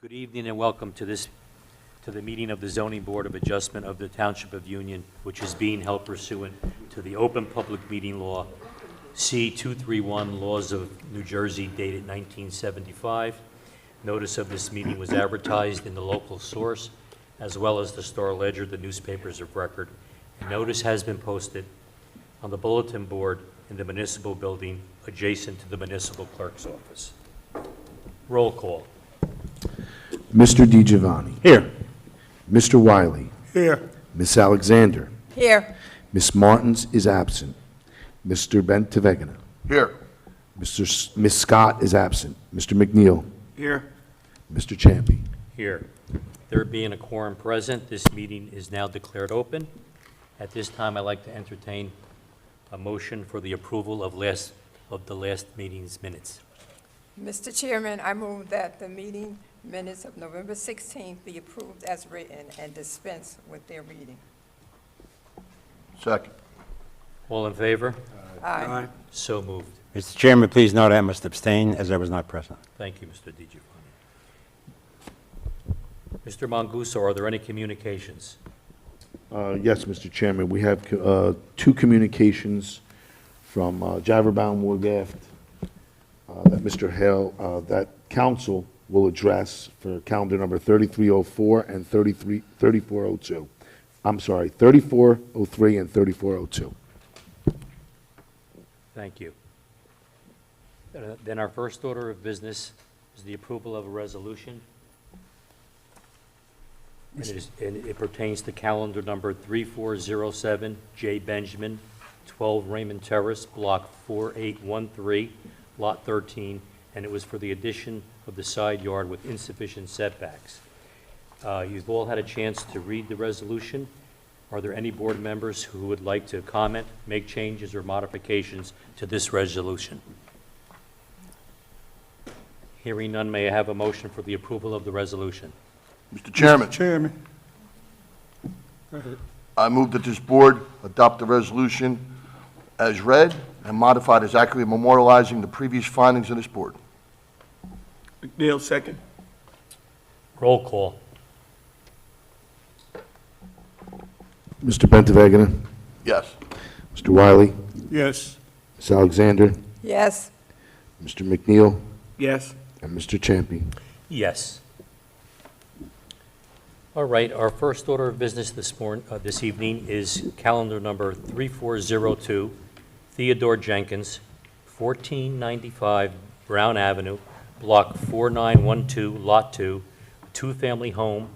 Good evening and welcome to the meeting of the Zoning Board of Adjustment of the Township of Union, which is being held pursuant to the Open Public Meeting Law, C-231, Laws of New Jersey, dated 1975. Notice of this meeting was advertised in the local source, as well as the Star Ledger, the newspapers of record. And notice has been posted on the bulletin board in the municipal building adjacent to the municipal clerk's office. Roll call. Mr. DiGiovanni. Here. Mr. Wiley. Here. Miss Alexander. Here. Miss Martins is absent. Mr. Bentavegana. Here. Miss Scott is absent. Mr. McNeil. Here. Mr. Champy. Here. There being a quorum present, this meeting is now declared open. At this time, I'd like to entertain a motion for the approval of the last meeting's minutes. Mr. Chairman, I move that the meeting minutes of November 16th be approved as written and dispense with their reading. Second. All in favor? Aye. So moved. Mr. Chairman, please note I must abstain as I was not present. Thank you, Mr. DiGiovanni. Mr. Manguso, are there any communications? Yes, Mr. Chairman, we have two communications from Javerbaum Wargaft that Mr. Hale, that council will address for calendar number 3304 and 3402. I'm sorry, 3403 and 3402. Thank you. Then our first order of business is the approval of a resolution. And it pertains to calendar number 3407, J. Benjamin, 12 Raymond Terrace, Block 4813, Lot 13, and it was for the addition of the side yard with insufficient setbacks. You've all had a chance to read the resolution. Are there any board members who would like to comment, make changes or modifications to this resolution? Hearing none, may I have a motion for the approval of the resolution? Mr. Chairman, Chairman. Go ahead. I move that this board adopt the resolution as read and modified as accurately memorializing the previous findings of this board. McNeil, second. Roll call. Mr. Bentavegana. Yes. Mr. Wiley. Yes. Miss Alexander. Yes. Mr. McNeil. Yes. And Mr. Champy. Yes. All right, our first order of business this evening is calendar number 3402, Theodore Jenkins, 1495 Brown Avenue, Block 4912, Lot 2, two-family home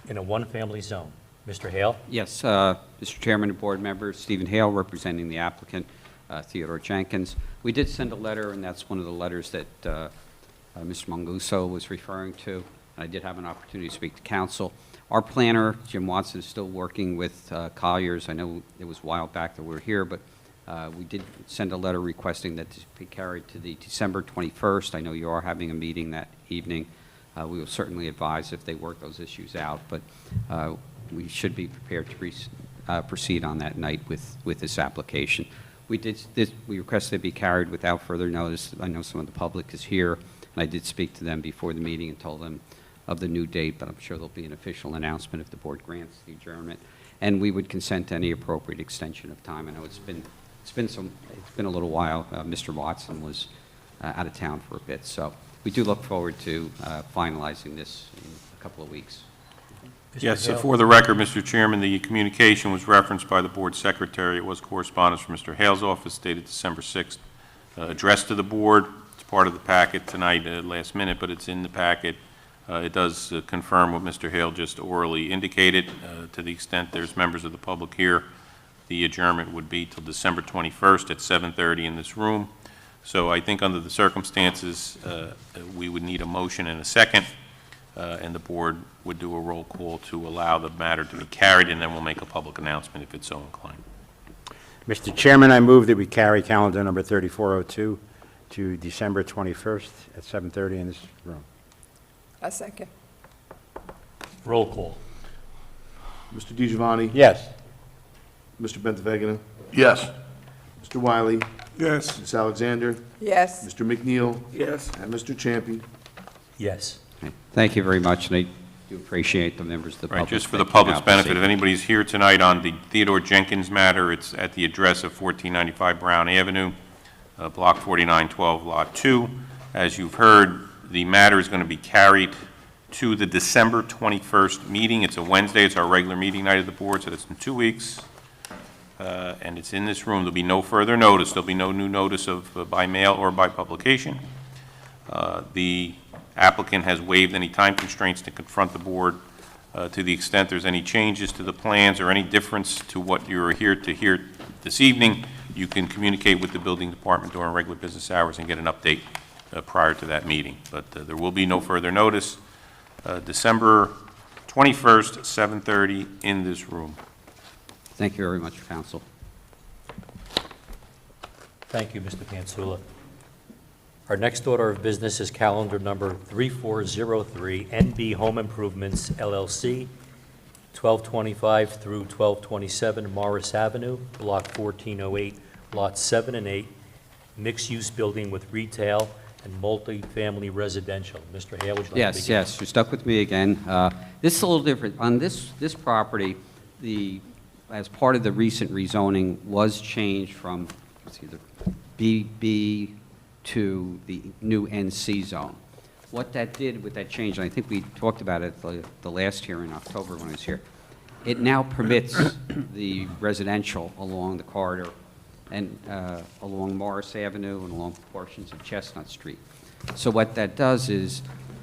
in a one-family zone. Mr. Hale? Yes, Mr. Chairman and board members, Stephen Hale, representing the applicant, Theodore Jenkins. We did send a letter, and that's one of the letters that Mr. Manguso was referring to. I did have an opportunity to speak to council. Our planner, Jim Watson, is still working with Colliers. I know it was a while back that we were here, but we did send a letter requesting that this be carried to the December 21st. I know you are having a meeting that evening. We will certainly advise if they work those issues out, but we should be prepared to proceed on that night with this application. We requested it be carried without further notice. I know some of the public is here, and I did speak to them before the meeting and told them of the new date, but I'm sure there'll be an official announcement if the board grants the adjournment. And we would consent to any appropriate extension of time. I know it's been a little while. Mr. Watson was out of town for a bit, so we do look forward to finalizing this in a couple of weeks. Yes, so for the record, Mr. Chairman, the communication was referenced by the board secretary. It was correspondence from Mr. Hale's office dated December 6th, addressed to the board. It's part of the packet tonight, last minute, but it's in the packet. It does confirm what Mr. Hale just orally indicated. To the extent there's members of the public here, the adjournment would be till December 21st at 7:30 in this room. So I think under the circumstances, we would need a motion and a second, and the board would do a roll call to allow the matter to be carried, and then we'll make a public announcement if it's so inclined. Mr. Chairman, I move that we carry calendar number 3402 to December 21st at 7:30 in this room. A second. Roll call. Mr. DiGiovanni. Yes. Mr. Bentavegana. Yes. Mr. Wiley. Yes. Miss Alexander. Yes. Mr. McNeil. Yes. And Mr. Champy. Yes. Okay. Thank you very much, and I do appreciate the members of the Right, public. just for the that came public's out this benefit, if evening. anybody's here tonight on the Theodore Jenkins matter, it's at the address of 1495 Brown Avenue, Block 4912, Lot 2. As you've heard, the matter is going to be carried to the December 21st meeting. It's a Wednesday. It's our regular meeting night of the board, so that's in 2 weeks. And it's in this room. There'll be no further notice. There'll be no new notice of by mail or by publication. The applicant has waived any time constraints to confront the board to the extent there's any changes to the plans or any difference to what you're here to hear this evening. You can communicate with the building department during regular business hours and get an update prior to that meeting. But there will be no further notice. December 21st, 7:30 in this room. Thank you very much, counsel. Thank you, Mr. Pansula. Our next order of business is calendar number 3403, NB Home Improvements LLC, 1225 through 1227 Morris Avenue, Block 1408, Lots 7 and 8, mixed-use building with retail and multifamily residential. Mr. Hale, would you like to Yes, begin? yes, you're stuck with me again. This is a little different. On this property, as part of the recent rezoning, was changed from, let's see, the BB to the new NC zone. What that did with that change, and I think we talked about it the last hearing in October when I was here, it now permits the residential along the corridor and along Morris Avenue and along portions of Chestnut Street. So what that does is,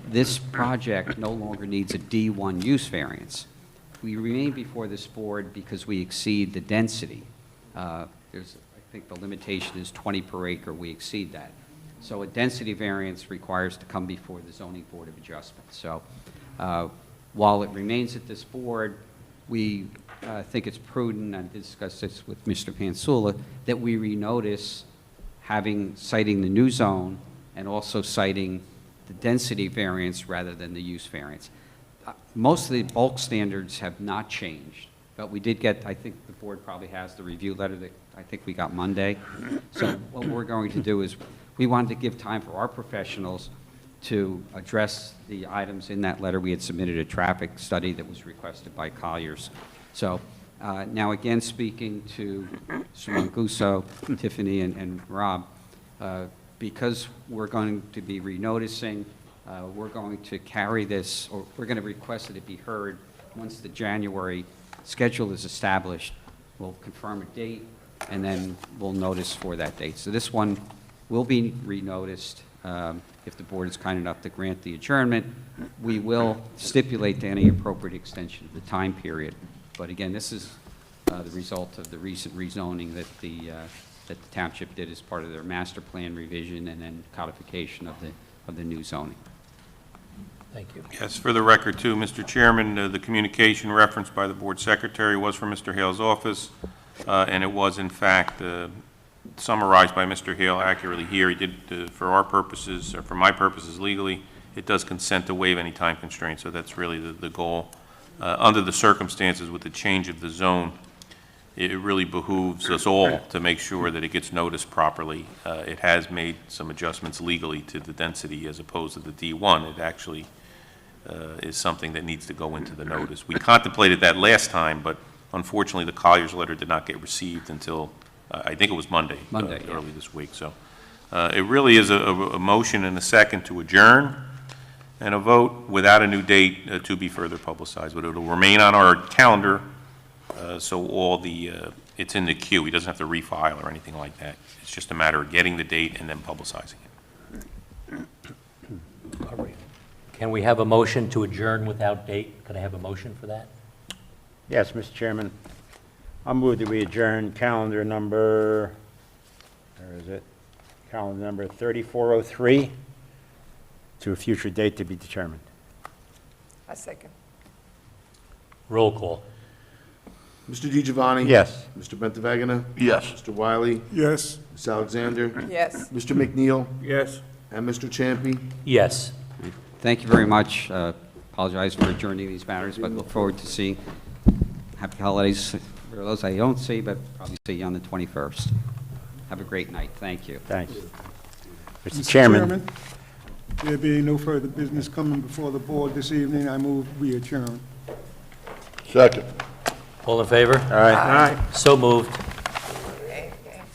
this project no longer needs a D1 use variance. We remain before this board because we exceed the density. I think the limitation is 20 per acre, we exceed that. So a density variance requires to come before the zoning board of adjustment. So while it remains at this board, we think it's prudent, and I discussed this with Mr. Pansula, that we renotice citing the new zone and also citing the density variance rather than the use variance. Most of the bulk standards have not changed, but we did get, I think the board probably has the review letter that I think we got Monday. So what we're going to do is, we wanted to give time for our professionals to address the items in that letter. We had submitted a traffic study that was requested by Colliers. So now again, speaking to Mr. Mancuso, Tiffany, and Rob, because we're going to be renoticing, we're going to carry this, or we're going to request that it be heard once the January schedule is established. We'll confirm a date, and then we'll notice for that date. So this one will be renoticed if the board is kind enough to grant the adjournment. We will stipulate to any appropriate extension of the time period. But again, this is the result of the recent rezoning that the township did as part of their master plan revision and then codification of the new zoning. Thank you. Yes, for the record, too, Mr. Chairman, the communication referenced by the board secretary was from Mr. Hale's office, and it was, in fact, summarized by Mr. Hale accurately here. He did, for our purposes, or for my purposes legally, it does consent to waive any time constraints, so that's really the goal. Under the circumstances with the change of the zone, it really behooves us all to make sure that it gets noticed properly. It has made some adjustments legally to the density as opposed to the D1. It actually is something that needs to go into the notice. We contemplated that last time, but unfortunately the Colliers letter did not get received until I think it was Monday, early this week. So it really is a motion and a second to adjourn and a vote without a new date to be further publicized, but it'll remain on our calendar, so all the, it's in the queue. He doesn't have to refile or anything like that. It's just a matter of getting the date and then publicizing it. All right. Can we have a motion to adjourn without date? Can I have a motion for that? Yes, Mr. Chairman. I'll move that we adjourn calendar number, where is it? Calendar number 3403 to a future date to be determined. I second. Roll call. Mr. DiGiovanni? Yes. Mr. Bentavagana? Yes. Mr. Wiley? Yes. Ms. Alexander? Yes. Mr. McNeil? Yes. And Mr. Champy? Yes. Thank you very much. Apologize for adjourning these matters, but look forward to seeing. Happy holidays for those I don't see, but probably see you on the 21st. Have a great night. Thank you. Thanks. Mr. Chairman, There being no further business coming before the board this evening, I move we adjourn. Second. All in favor? All right. Aye. So moved.